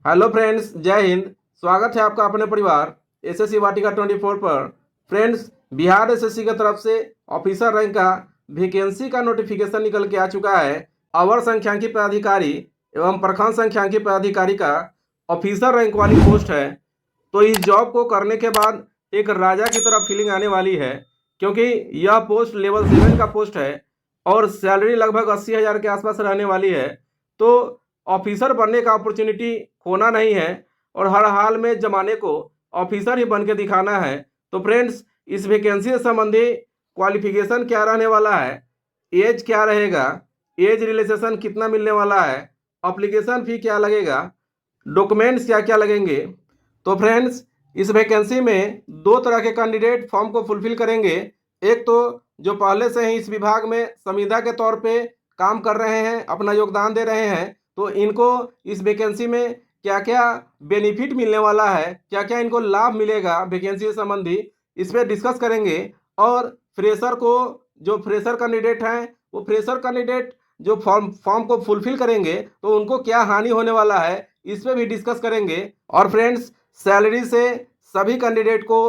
Hello friends, जय हिंद। स्वागत है आपका अपने परिवार एसएससी वाटिका 24 पर। फ्रेंड्स, बिहार एसएससी की तरफ से ऑफिसर रैंक का वैकेंसी का नोटिफिकेशन निकल के आ चुका है। अवर संख्यांकी पदाधिकारी एवं प्रखंड संख्यांकी पदाधिकारी का ऑफिसर रैंक वाली पोस्ट है। तो इस जॉब को करने के बाद एक राजा की तरफ फीलिंग आने वाली है, क्योंकि यह पोस्ट लेवल 7 का पोस्ट है और सैलरी लगभग 80,000 के आसपास रहने वाली है। तो ऑफिसर बनने का अपॉर्चुनिटी खोना नहीं है और हर हाल में जमाने को ऑफिसर ही बन के दिखाना है। तो फ्रेंड्स, इस वैकेंसी से संबंधी क्वालिफिकेशन क्या रहने वाला है, एज क्या रहेगा, एज रिलैक्सेशन कितना मिलने वाला है, अप्लीकेशन फी क्या लगेगा, डॉक्यूमेंट्स क्या क्या लगेंगे। तो फ्रेंड्स, इस वैकेंसी में दो तरह के कैंडिडेट फॉर्म को फुलफिल करेंगे। एक तो जो पहले से ही इस विभाग में संविदा के तौर पे काम कर रहे हैं, अपना योगदान दे रहे हैं, तो इनको इस वैकेंसी में क्या क्या बेनिफिट मिलने वाला है, क्या क्या इनको लाभ मिलेगा वैकेंसी से संबंधी, इस पर डिस्कस करेंगे। और फ्रेशर को, जो फ्रेशर कैंडिडेट हैं, वो फ्रेशर कैंडिडेट जो फॉर्म को फुलफिल करेंगे तो उनको क्या हानि होने वाला है, इस पर भी डिस्कस करेंगे। और फ्रेंड्स, सैलरी से सभी कैंडिडेट को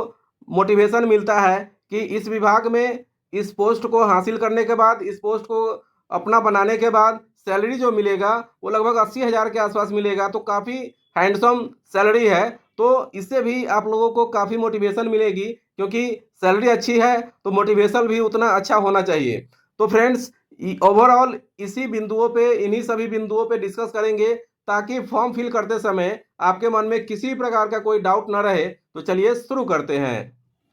मोटिवेशन मिलता है कि इस विभाग में इस पोस्ट को हासिल करने के बाद, इस पोस्ट को अपना बनाने के बाद सैलरी जो मिलेगा वो लगभग 80,000 के आसपास मिलेगा। तो काफ़ी हैंडसम सैलरी है। तो इससे भी आप लोगों को काफ़ी मोटिवेशन मिलेगी, क्योंकि सैलरी अच्छी है तो मोटिवेशन भी उतना अच्छा होना चाहिए। तो फ्रेंड्स, ओवरऑल इसी बिंदुओं पे, इन्हीं सभी बिंदुओं पे डिस्कस करेंगे ताकि फॉर्म फिल करते समय आपके मन में किसी प्रकार का कोई डाउट न रहे। तो चलिए शुरू करते हैं।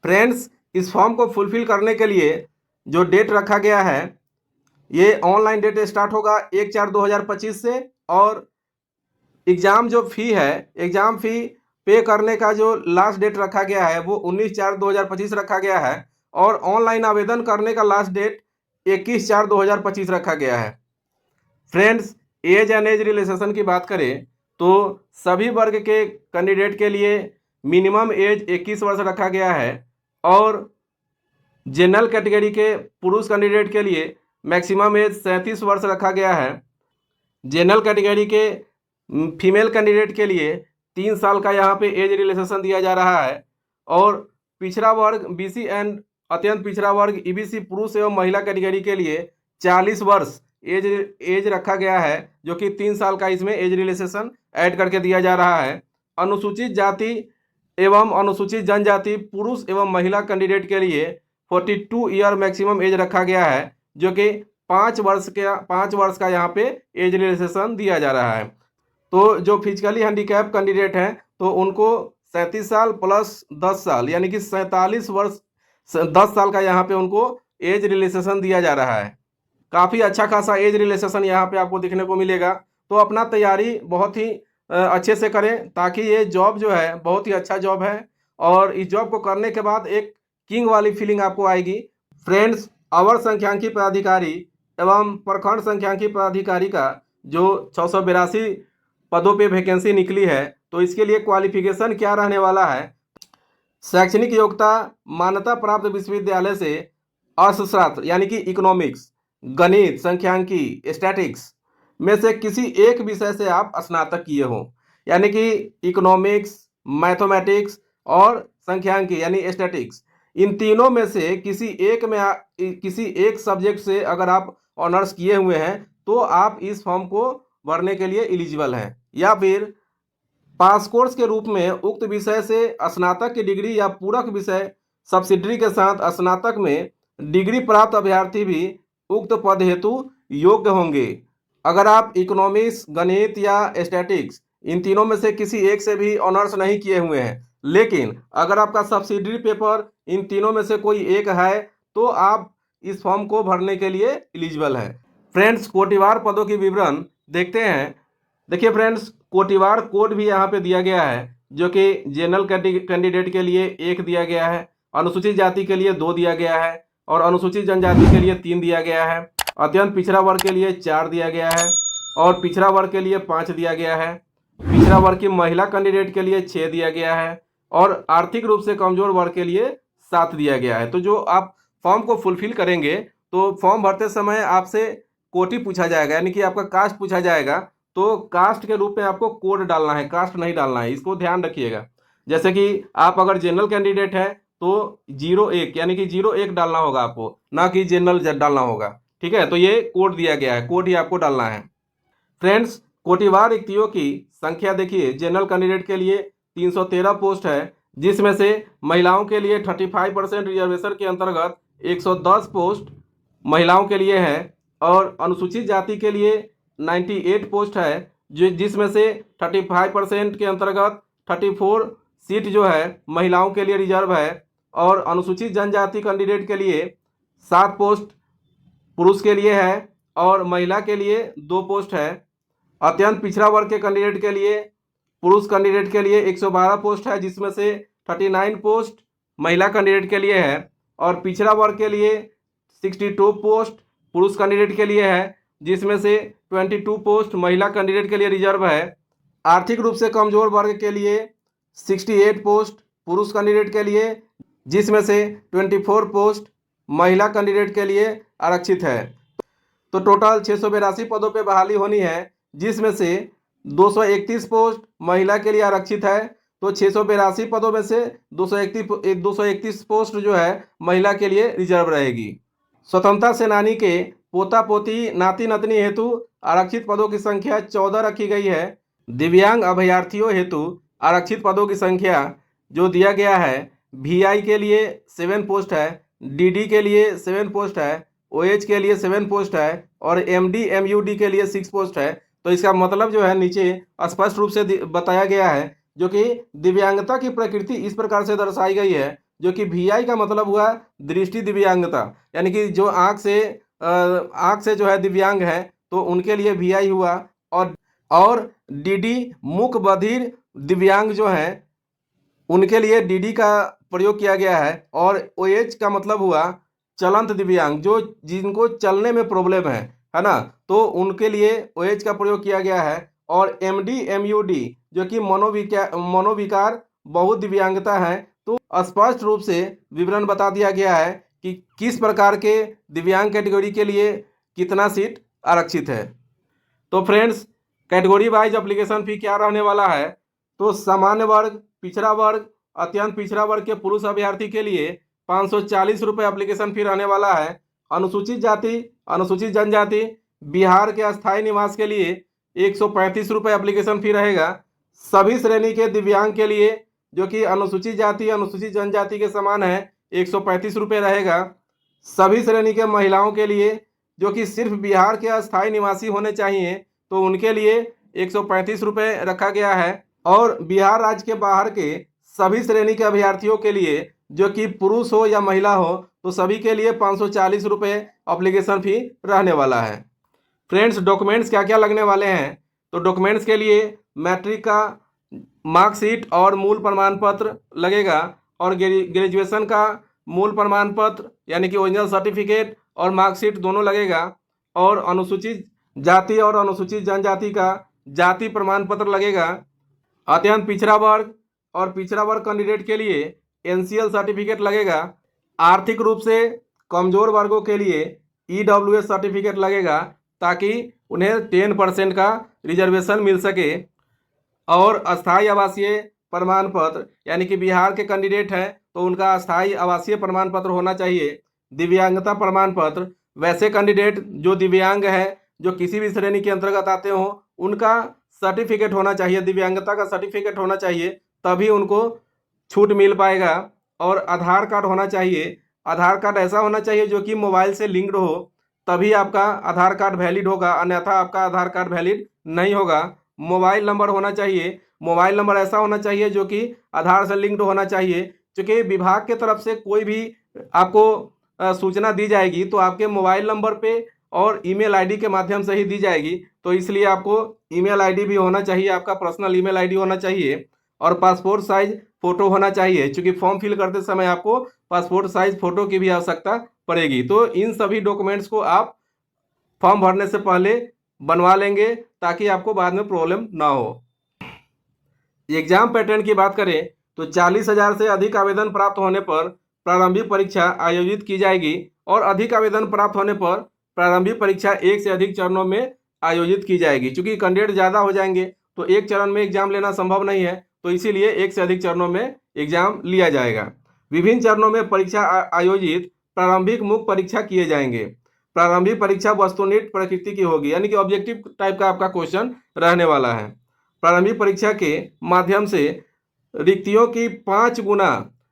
फ्रेंड्स, इस फॉर्म को फुलफिल करने के लिए जो डेट रखा गया है, ये ऑनलाइन डेट स्टार्ट होगा 1/4/2025 से। और एग्ज़ाम जो फ़ी है, एग्ज़ाम फ़ी पे करने का जो लास्ट डेट रखा गया है वो 19/4/2025 रखा गया है। और ऑनलाइन आवेदन करने का लास्ट डेट 21/4/2025 रखा गया है। Friends, age and age relaxation की बात करें तो सभी वर्ग के कैंडिडेट के लिए मिनिमम एज 21 वर्ष रखा गया है। और जनरल कैटेगरी के पुरुष कैंडिडेट के लिए मैक्सिमम एज 37 वर्ष रखा गया है। जनरल कैटेगरी के फीमेल कैंडिडेट के लिए 3 साल का यहाँ पे एज रिलैक्सेशन दिया जा रहा है। और पिछड़ा वर्ग बीसी एंड अत्यंत पिछड़ा वर्ग ईबीसी पुरुष एवं महिला कैटेगरी के लिए 40 वर्ष एज रखा गया है, जो कि 3 साल का इसमें एज रिलैक्सेशन ऐड करके दिया जा रहा है। अनुसूचित जाति एवं अनुसूचित जनजाति पुरुष एवं महिला कैंडिडेट के लिए 42 ईयर मैक्सिमम एज रखा गया है, जो कि 5 वर्ष का यहाँ पे एज रिलैक्सेशन दिया जा रहा है। तो जो फिजिकली हैंडीकैप कैंडिडेट हैं तो उनको 37 साल प्लस 10 साल यानी कि 47 वर्ष 10 साल का यहाँ पे उनको एज रिलैक्सेशन दिया जा रहा है। काफ़ी अच्छा खासा एज रिलैक्सेशन यहाँ पे आपको देखने को मिलेगा। तो अपना तैयारी बहुत ही अच्छे से करें, ताकि ये जॉब जो है बहुत ही अच्छा जॉब है और इस जॉब को करने के बाद एक किंग वाली फीलिंग आपको आएगी। फ्रेंड्स, अवर संख्यांकी पदाधिकारी एवं प्रखंड संख्यांकी पदाधिकारी का जो 682 पदों पे वैकेंसी निकली है, तो इसके लिए क्वालिफिकेशन क्या रहने वाला है। शैक्षणिक योग्यता मान्यता प्राप्त विश्वविद्यालय से अर्थशास्त्र यानी कि इकोनॉमिक्स, गणित, संख्यांकी, स्टैटिक्स में से किसी एक विषय से आप स्नातक किए हों, यानी कि इकोनॉमिक्स, मैथमेटिक्स और संख्यांकी यानी स्टैटिक्स, इन तीनों में से किसी एक सब्जेक्ट से अगर आप ऑनर्स किए हुए हैं तो आप इस फॉर्म को भरने के लिए एलिजिबल हैं। या फिर पास कोर्स के रूप में उक्त विषय से स्नातक की डिग्री या पूरक विषय सब्सिडरी के साथ स्नातक में डिग्री प्राप्त अभ्यर्थी भी उक्त पद हेतु योग्य होंगे। अगर आप इकोनॉमिक्स, गणित या स्टैटिक्स इन तीनों में से किसी एक से भी ऑनर्स नहीं किए हुए हैं, लेकिन अगर आपका सब्सिडरी पेपर इन तीनों में से कोई एक है, तो आप इस फॉर्म को भरने के लिए एलिजिबल हैं। फ्रेंड्स, कोटिवार पदों की विवरण देखते हैं। देखिए फ्रेंड्स, कोटिवार कोड भी यहाँ पे दिया गया है, जो कि जनरल कैंडिडेट के लिए 1 दिया गया है, अनुसूचित जाति के लिए 2 दिया गया है और अनुसूचित जनजाति के लिए 3 दिया गया है, अत्यंत पिछड़ा वर्ग के लिए 4 दिया गया है और पिछड़ा वर्ग के लिए 5 दिया गया है। पिछड़ा वर्ग की महिला कैंडिडेट के लिए 6 दिया गया है और आर्थिक रूप से कमजोर वर्ग के लिए 7 दिया गया है। तो जो आप फॉर्म को फुलफिल करेंगे तो फॉर्म भरते समय आपसे कोटि पूछा जाएगा, यानी कि आपका कास्ट पूछा जाएगा। तो कास्ट के रूप में आपको कोड डालना है, कास्ट नहीं डालना है, इसको ध्यान रखिएगा। जैसे कि आप अगर जनरल कैंडिडेट है तो 01 यानी कि 01 डालना होगा आपको, ना कि जनरल डालना होगा। ठीक है, तो ये कोड दिया गया है, कोड ही आपको डालना है। फ्रेंड्स, कोटिवार रिक्तियों की संख्या देखिए, जनरल कैंडिडेट के लिए 313 पोस्ट है, जिसमें से महिलाओं के लिए 35% रिजर्वेशन के अंतर्गत 110 पोस्ट महिलाओं के लिए है, और अनुसूचित जाति के लिए 98 पोस्ट है, जिसमें से 35% के अंतर्गत 34 सीट जो है महिलाओं के लिए रिजर्व है, और अनुसूचित जनजाति कैंडिडेट के लिए 7 पोस्ट पुरुष के लिए है और महिला के लिए 2 पोस्ट है। अत्यंत पिछड़ा वर्ग के कैंडिडेट के लिए, पुरुष कैंडिडेट के लिए 112 पोस्ट है, जिसमें से 39 पोस्ट महिला कैंडिडेट के लिए है, और पिछड़ा वर्ग के लिए 62 पोस्ट पुरुष कैंडिडेट के लिए है, जिसमें से 22 पोस्ट महिला कैंडिडेट के लिए रिजर्व है। आर्थिक रूप से कमजोर वर्ग के लिए 68 पोस्ट पुरुष कैंडिडेट के लिए, जिसमें से 24 पोस्ट महिला कैंडिडेट के लिए आरक्षित है। तो टोटल 682 पदों पे बहाली होनी है, जिसमें से 231 पोस्ट महिला के लिए आरक्षित है। तो 682 पदों में से 231 पोस्ट जो है महिला के लिए रिजर्व रहेगी। स्वतंत्रता सेनानी के पोता पोती नाती नतनी हेतु आरक्षित पदों की संख्या 14 रखी गई है। दिव्यांग अभ्यर्थियों हेतु आरक्षित पदों की संख्या जो दिया गया है, VI के लिए 7 पोस्ट है, DD के लिए 7 पोस्ट है, OH के लिए 7 पोस्ट है, और MD MUD के लिए 6 पोस्ट है। तो इसका मतलब जो है नीचे स्पष्ट रूप से बताया गया है, जो कि दिव्यांगता की प्रकृति इस प्रकार से दर्शाई गई है, जो कि VI का मतलब हुआ दृष्टि दिव्यांगता, यानी कि जो आँख से जो है दिव्यांग है तो उनके लिए VI हुआ, और DD मूक बधिर दिव्यांग जो है उनके लिए DD का प्रयोग किया गया है, और OH का मतलब हुआ चलंत दिव्यांग, जो जिनको चलने में प्रॉब्लम है ना, तो उनके लिए OH का प्रयोग किया गया है। और MD MUD जो कि मनोविकार बहुत दिव्यांगता है, तो स्पष्ट रूप से विवरण बता दिया गया है कि किस प्रकार के दिव्यांग कैटेगरी के लिए कितना सीट आरक्षित है। तो friends, category wise application fee क्या रहने वाला है, तो सामान्य वर्ग, पिछड़ा वर्ग, अत्यंत पिछड़ा वर्ग के पुरुष अभ्यर्थी के लिए 540 रुपये एप्लीकेशन फी रहने वाला है। अनुसूचित जाति, अनुसूचित जनजाति, बिहार के अस्थायी निवास के लिए 135 रुपये एप्लीकेशन फी रहेगा। सभी श्रेणी के दिव्यांग के लिए, जो कि अनुसूचित जाति अनुसूचित जनजाति के समान है, 135 रुपये रहेगा। सभी श्रेणी के महिलाओं के लिए, जो कि सिर्फ बिहार के अस्थायी निवासी होने चाहिए, तो उनके लिए 135 रुपये रखा गया है। और बिहार राज्य के बाहर के सभी श्रेणी के अभ्यर्थियों के लिए, जो कि पुरुष हो या महिला हो, तो सभी के लिए 540 रुपये एप्लीकेशन फी रहने वाला है। फ्रेंड्स, डॉक्यूमेंट्स क्या क्या लगने वाले हैं, तो डॉक्यूमेंट्स के लिए मैट्रिक का मार्कशीट और मूल प्रमाण पत्र लगेगा, और ग्रेजुएशन का मूल प्रमाण पत्र यानी कि ओरिजिनल सर्टिफिकेट और मार्कशीट दोनों लगेगा, और अनुसूचित जाति और अनुसूचित जनजाति का जाति प्रमाण पत्र लगेगा। अत्यंत पिछड़ा वर्ग और पिछड़ा वर्ग कैंडिडेट के लिए NCL सर्टिफिकेट लगेगा। आर्थिक रूप से कमजोर वर्गों के लिए EWS सर्टिफिकेट लगेगा, ताकि उन्हें 10% का रिजर्वेशन मिल सके। और अस्थायी आवासीय प्रमाण पत्र, यानी कि बिहार के कैंडिडेट हैं तो उनका अस्थायी आवासीय प्रमाण पत्र होना चाहिए। दिव्यांगता प्रमाण पत्र, वैसे कैंडिडेट जो दिव्यांग है, जो किसी भी श्रेणी के अंतर्गत आते हो, उनका सर्टिफिकेट होना चाहिए, दिव्यांगता का सर्टिफिकेट होना चाहिए, तभी उनको छूट मिल पाएगा। और आधार कार्ड होना चाहिए। आधार कार्ड ऐसा होना चाहिए जो कि मोबाइल से लिंक्ड हो, तभी आपका आधार कार्ड वैलिड होगा, अन्यथा आपका आधार कार्ड वैलिड नहीं होगा। मोबाइल नंबर होना चाहिए। मोबाइल नंबर ऐसा होना चाहिए जो कि आधार से लिंक्ड होना चाहिए, क्योंकि विभाग के तरफ से कोई भी आपको सूचना दी जाएगी तो आपके मोबाइल नंबर पे और ईमेल आईडी के माध्यम से ही दी जाएगी, तो इसलिए आपको ईमेल आईडी भी होना चाहिए, आपका पर्सनल ईमेल आईडी होना चाहिए। और पासपोर्ट साइज फ़ोटो होना चाहिए, क्योंकि फॉर्म फिल करते समय आपको पासपोर्ट साइज फ़ोटो की भी आवश्यकता पड़ेगी। तो इन सभी डॉक्यूमेंट्स को आप फॉर्म भरने से पहले बनवा लेंगे, ताकि आपको बाद में प्रॉब्लम ना हो। एग्जाम पैटर्न की बात करें तो 40,000 से अधिक आवेदन प्राप्त होने पर प्रारंभिक परीक्षा आयोजित की जाएगी, और अधिक आवेदन प्राप्त होने पर प्रारंभिक परीक्षा एक से अधिक चरणों में आयोजित की जाएगी। चूंकि कैंडिडेट ज़्यादा हो जाएंगे तो एक चरण में एग्जाम लेना संभव नहीं है, तो इसीलिए एक से अधिक चरणों में एग्जाम लिया जाएगा। विभिन्न चरणों में परीक्षा आयोजित प्रारंभिक मुख्य परीक्षा किए जाएंगे। प्रारंभिक परीक्षा वस्तुनिष्ठ प्रकृति की होगी, यानी कि ऑब्जेक्टिव टाइप का आपका क्वेश्चन रहने वाला है। प्रारंभिक परीक्षा के माध्यम से रिक्तियों की 5 गुना,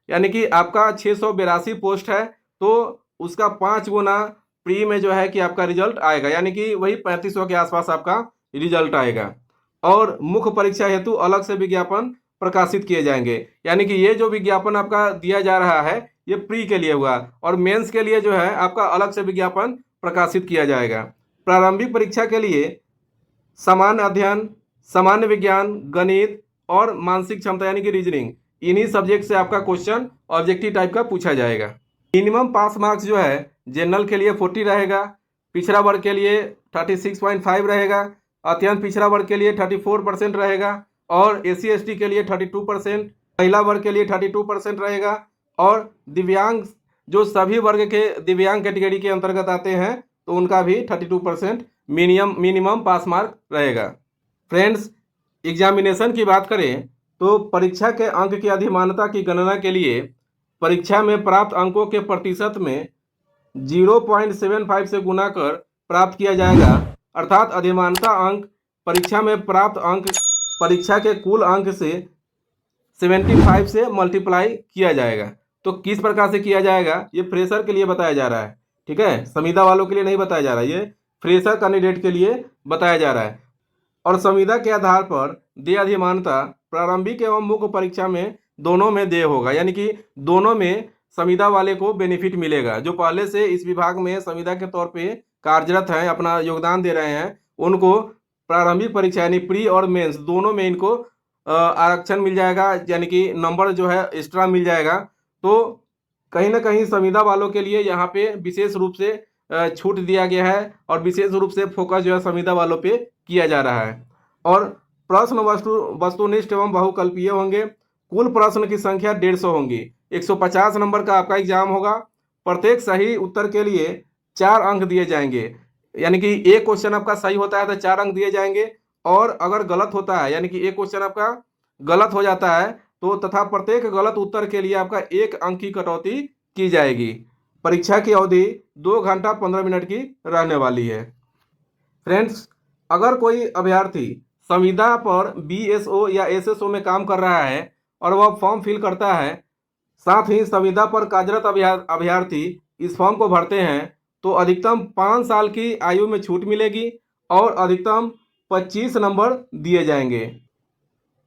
यानी कि आपका 682 पोस्ट है तो उसका 5 गुना प्री में जो है कि आपका रिजल्ट आएगा, यानी कि वही 3500 के आसपास आपका रिजल्ट आएगा। और मुख्य परीक्षा हेतु अलग से विज्ञापन प्रकाशित किए जाएंगे, यानी कि ये जो विज्ञापन आपका दिया जा रहा है ये प्री के लिए हुआ, और मेंस के लिए जो है आपका अलग से विज्ञापन प्रकाशित किया जाएगा। प्रारंभिक परीक्षा के लिए सामान्य अध्ययन, सामान्य विज्ञान, गणित और मानसिक क्षमता यानी कि रीजनिंग, इन्हीं सब्जेक्ट से आपका क्वेश्चन ऑब्जेक्टिव टाइप का पूछा जाएगा। मिनिमम पास मार्क्स जो है जनरल के लिए 40 रहेगा, पिछड़ा वर्ग के लिए 36.5 रहेगा, अत्यंत पिछड़ा वर्ग के लिए 34% रहेगा, और SC/ST के लिए 32%, महिला वर्ग के लिए 32% रहेगा, और दिव्यांग जो सभी वर्ग के दिव्यांग कैटेगरी के अंतर्गत आते हैं तो उनका भी 32% मिनिमम पास मार्क रहेगा। फ्रेंड्स, एग्जामिनेशन की बात करें तो परीक्षा के अंक की अधिमानता की गणना के लिए परीक्षा में प्राप्त अंकों के प्रतिशत में 0.75 से गुना कर प्राप्त किया जाएगा। अर्थात अधिमानता अंक परीक्षा में प्राप्त अंक परीक्षा के कुल अंक से 75 से मल्टीप्लाई किया जाएगा। तो किस प्रकार से किया जाएगा ये फ्रेशर के लिए बताया जा रहा है, ठीक है, संविदा वालों के लिए नहीं बताया जा रहा है, ये फ्रेशर कैंडिडेट के लिए बताया जा रहा है। और संविदा के आधार पर देय अधिमानता प्रारंभिक एवं मुख्य परीक्षा में दोनों में देय होगा, यानी कि दोनों में संविदा वाले को बेनिफिट मिलेगा। जो पहले से इस विभाग में संविदा के तौर पे कार्यरत हैं, अपना योगदान दे रहे हैं, उनको प्रारंभिक परीक्षा यानी प्री और मेंस दोनों में इनको आरक्षण मिल जाएगा, यानी कि नंबर जो है एक्स्ट्रा मिल जाएगा। तो कहीं ना कहीं संविदा वालों के लिए यहाँ पे विशेष रूप से छूट दिया गया है, और विशेष रूप से फोकस जो है संविदा वालों पे किया जा रहा है। और प्रश्न वस्तुनिष्ठ एवं बहुकल्पीय होंगे। कुल प्रश्न की संख्या 150 होंगी। 150 नंबर का आपका एग्जाम होगा। प्रत्येक सही उत्तर के लिए 4 अंक दिए जाएंगे, यानी कि एक क्वेश्चन आपका सही होता है तो 4 अंक दिए जाएंगे, और अगर गलत होता है यानी कि एक क्वेश्चन आपका गलत हो जाता है तो तथा प्रत्येक गलत उत्तर के लिए आपका 1 अंक की कटौती की जाएगी। परीक्षा की अवधि 2 घंटा 15 मिनट की रहने वाली है। फ्रेंड्स, अगर कोई अभ्यर्थी संविदा पर BSO या SSO में काम कर रहा है और वह फॉर्म फिल करता है, साथ ही संविदा पर कार्यरत अभ्यर्थी इस फॉर्म को भरते हैं, तो अधिकतम 5 साल की आयु में छूट मिलेगी और अधिकतम 25 नंबर दिए जाएंगे।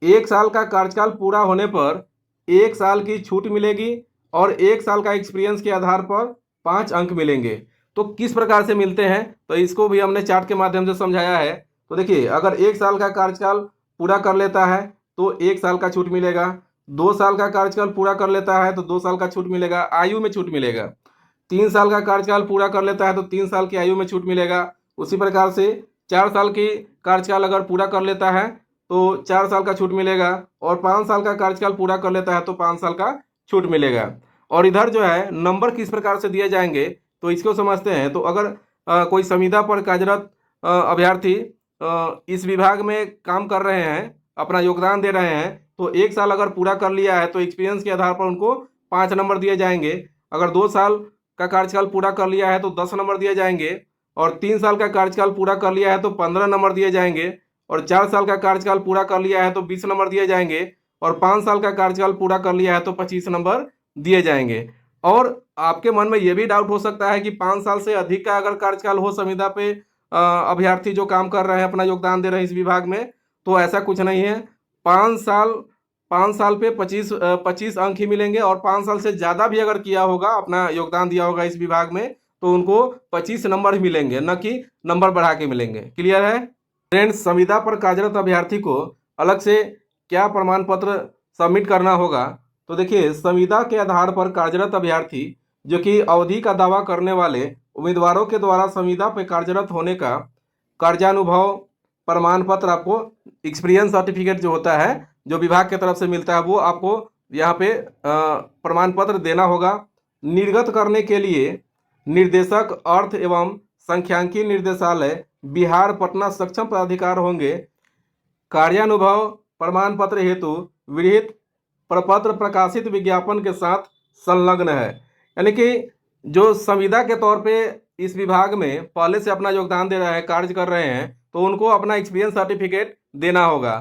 1 साल का कार्यकाल पूरा होने पर 1 साल की छूट मिलेगी, और 1 साल का एक्सपीरियंस के आधार पर 5 अंक मिलेंगे। तो किस प्रकार से मिलते हैं तो इसको भी हमने चार्ट के माध्यम से समझाया है। तो देखिए, अगर 1 साल का कार्यकाल पूरा कर लेता है तो 1 साल का छूट मिलेगा, 2 साल का कार्यकाल पूरा कर लेता है तो 2 साल का छूट मिलेगा, आयु में छूट मिलेगा, 3 साल का कार्यकाल पूरा कर लेता है तो 3 साल की आयु में छूट मिलेगा। उसी प्रकार से 4 साल की कार्यकाल अगर पूरा कर लेता है तो 4 साल का छूट मिलेगा, और 5 साल का कार्यकाल पूरा कर लेता है तो 5 साल का छूट मिलेगा। और इधर जो है नंबर किस प्रकार से दिए जाएंगे तो इसको समझते हैं। तो अगर कोई संविदा पर कार्यरत अभ्यर्थी इस विभाग में काम कर रहे हैं, अपना योगदान दे रहे हैं, तो 1 साल अगर पूरा कर लिया है तो एक्सपीरियंस के आधार पर उनको 5 नंबर दिए जाएंगे। अगर 2 साल का कार्यकाल पूरा कर लिया है तो 10 नंबर दिए जाएंगे, और 3 साल का कार्यकाल पूरा कर लिया है तो 15 नंबर दिए जाएंगे, और 4 साल का कार्यकाल पूरा कर लिया है तो 20 नंबर दिए जाएंगे, और 5 साल का कार्यकाल पूरा कर लिया है तो 25 नंबर दिए जाएंगे। और आपके मन में यह भी डाउट हो सकता है कि 5 साल से अधिक का अगर कार्यकाल हो संविदा पे अभ्यर्थी जो काम कर रहे हैं, अपना योगदान दे रहे हैं इस विभाग में, तो ऐसा कुछ नहीं है। 5 साल पे 25 अंक ही मिलेंगे, और 5 साल से ज़्यादा भी अगर किया होगा, अपना योगदान दिया होगा इस विभाग में, तो उनको 25 नंबर ही मिलेंगे, न कि नंबर बढ़ा के मिलेंगे। क्लियर है फ्रेंड्स? संविदा पर कार्यरत अभ्यर्थी को अलग से क्या प्रमाण पत्र सबमिट करना होगा? तो देखिए, संविदा के आधार पर कार्यरत अभ्यर्थी जो कि अवधि का दावा करने वाले उम्मीदवारों के द्वारा संविदा पर कार्यरत होने का कार्यानुभव प्रमाण पत्र, आपको एक्सपीरियंस सर्टिफिकेट जो होता है जो विभाग की तरफ से मिलता है, वो आपको यहाँ पे प्रमाण पत्र देना होगा। निर्गत करने के लिए निर्देशक अर्थ एवं सांख्यिकी निर्देशालय बिहार पटना सक्षम पदाधिकारी होंगे कार्यानुभव प्रमाण पत्र हेतु विहित प्रपत्र प्रकाशित विज्ञापन के साथ संलग्न है। यानी कि जो संविदा के तौर पे इस विभाग में पहले से अपना योगदान दे रहे हैं, कार्य कर रहे हैं, तो उनको अपना एक्सपीरियंस सर्टिफिकेट देना होगा।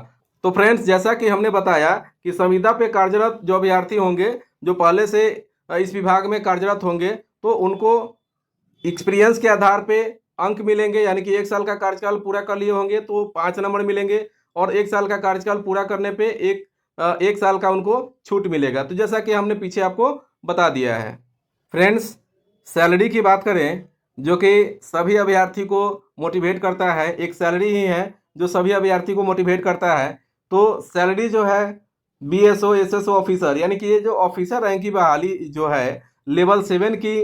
तो फ्रेंड्स, जैसा कि हमने बताया कि संविदा पे कार्यरत जो अभ्यर्थी होंगे, जो पहले से इस विभाग में कार्यरत होंगे, तो उनको एक्सपीरियंस के आधार पे अंक मिलेंगे। यानी कि 1 साल का कार्यकाल पूरा कर लिए होंगे तो 5 नंबर मिलेंगे, और 1 साल का कार्यकाल पूरा करने पे एक साल का उनको छूट मिलेगा। तो जैसा कि हमने पीछे आपको बता दिया है। फ्रेंड्स, सैलरी की बात करें, जो कि सभी अभ्यर्थी को मोटिवेट करता है, एक सैलरी ही है जो सभी अभ्यर्थी को मोटिवेट करता है। तो सैलरी जो है BSO SSO ऑफिसर, यानी कि ये जो ऑफिसर रैंक की बहाली जो है लेवल 7 की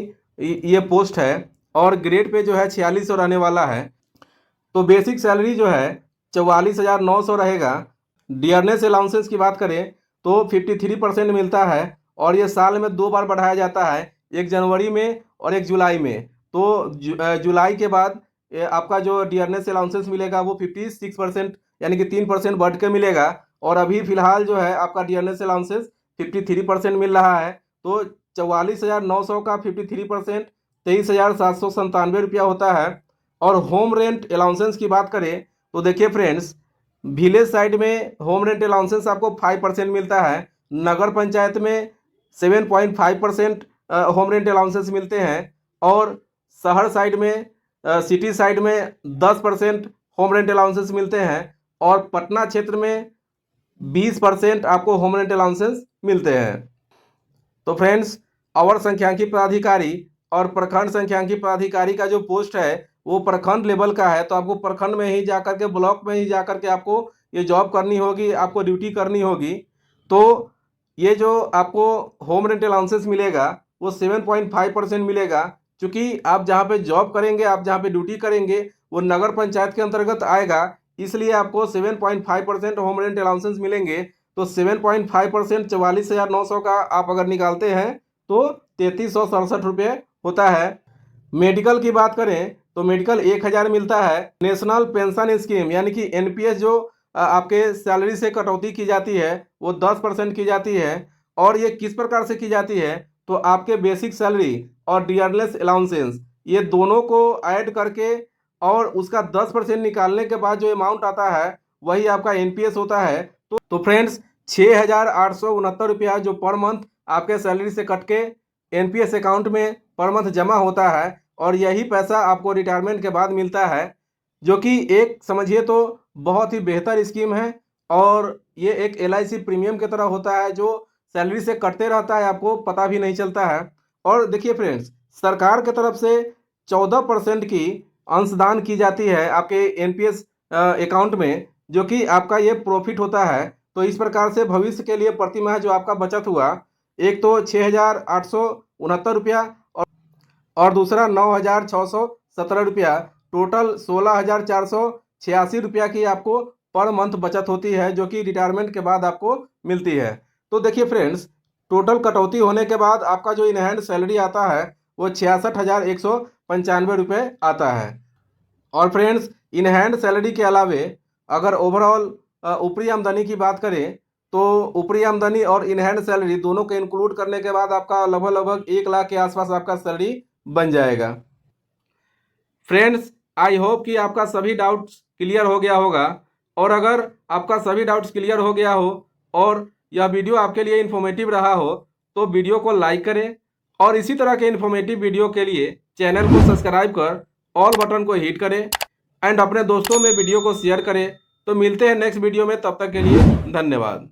ये पोस्ट है, और ग्रेड पे जो है 4600 रहने वाला है। तो बेसिक सैलरी जो है 44,900 रहेगा। डियरनेस अलाउंसेस की बात करें तो 53% मिलता है, और ये साल में 2 बार बढ़ाया जाता है, 1 जनवरी में और 1 जुलाई में। तो जुलाई के बाद आपका जो डियरनेस अलाउंसेस मिलेगा वो 56% यानी कि 3% बढ़ के मिलेगा। और अभी फिलहाल जो है आपका डियरनेस अलाउंसेस 53% मिल रहा है। तो 44,900 का 53% 23,797 रुपया होता है। और होम रेंट अलाउंसेस की बात करें तो देखिए फ्रेंड्स, विलेज साइड में होम रेंट अलाउंसेस आपको 5% मिलता है, नगर पंचायत में 7.5% होम रेंट अलाउंसेस मिलते हैं, और शहर साइड में सिटी साइड में 10% होम रेंट अलाउंसेस मिलते हैं, और पटना क्षेत्र में 20% आपको होम रेंट अलाउंसेस मिलते हैं। तो फ्रेंड्स, अवर संख्यांकी पदाधिकारी और प्रखंड संख्यांकी पदाधिकारी का जो पोस्ट है वो प्रखंड लेवल का है। तो आपको प्रखंड में ही जाकर के, ब्लॉक में ही जाकर के आपको ये जॉब करनी होगी, आपको ड्यूटी करनी होगी। तो ये जो आपको होम रेंट अलाउंसेस मिलेगा वो 7.5% मिलेगा। क्योंकि आप जहाँ पे जॉब करेंगे, आप जहाँ पे ड्यूटी करेंगे, वो नगर पंचायत के अंतर्गत आएगा, इसलिए आपको 7.5% होम रेंट अलाउंसेस मिलेंगे। तो 7.5% 44,900 का आप अगर निकालते हैं तो 3367 रुपये होता है। मेडिकल की बात करें तो मेडिकल 1,000 मिलता है। नेशनल पेंशन स्कीम यानी कि NPS जो आपके सैलरी से कटौती की जाती है वो 10% की जाती है। और ये किस प्रकार से की जाती है, तो आपके बेसिक सैलरी और डियरनेस अलाउंसेस ये दोनों को ऐड करके और उसका 10% निकालने के बाद जो अमाउंट आता है वही आपका NPS होता है। तो फ्रेंड्स, 6,869 रुपया जो पर मंथ आपके सैलरी से कट के NPS अकाउंट में पर मंथ जमा होता है, और यही पैसा आपको रिटायरमेंट के बाद मिलता है, जो कि एक समझिए तो बहुत ही बेहतर स्कीम है। और ये एक LIC प्रीमियम की तरह होता है जो सैलरी से कटते रहता है, आपको पता भी नहीं चलता है। और देखिए फ्रेंड्स, सरकार की तरफ से 14% की अंशदान की जाती है आपके NPS अकाउंट में, जो कि आपका ये प्रॉफिट होता है। तो इस प्रकार से भविष्य के लिए प्रति माह जो आपका बचत हुआ, एक तो 6,869 रुपया और दूसरा 9,617 रुपया, टोटल 16,486 रुपया की आपको पर मंथ बचत होती है, जो कि रिटायरमेंट के बाद आपको मिलती है। तो देखिए फ्रेंड्स, टोटल कटौती होने के बाद आपका जो इन हैंड सैलरी आता है वो 66,195 रुपये आता है। और फ्रेंड्स, इन हैंड सैलरी के अलावे अगर ओवरऑल ऊपरी आमदनी की बात करें तो ऊपरी आमदनी और इन हैंड सैलरी दोनों को इंक्लूड करने के बाद आपका लगभग 1 लाख के आसपास आपका सैलरी बन जाएगा। फ्रेंड्स, आई होप कि आपका सभी डाउट्स क्लियर हो गया होगा। और अगर आपका सभी डाउट्स क्लियर हो गया हो और यह वीडियो आपके लिए इन्फॉर्मेटिव रहा हो तो वीडियो को लाइक करें, और इसी तरह के इन्फॉर्मेटिव वीडियो के लिए चैनल को सब्सक्राइब कर ऑल बटन को हिट करें एंड अपने दोस्तों में वीडियो को शेयर करें। तो मिलते हैं नेक्स्ट वीडियो में, तब तक के लिए धन्यवाद।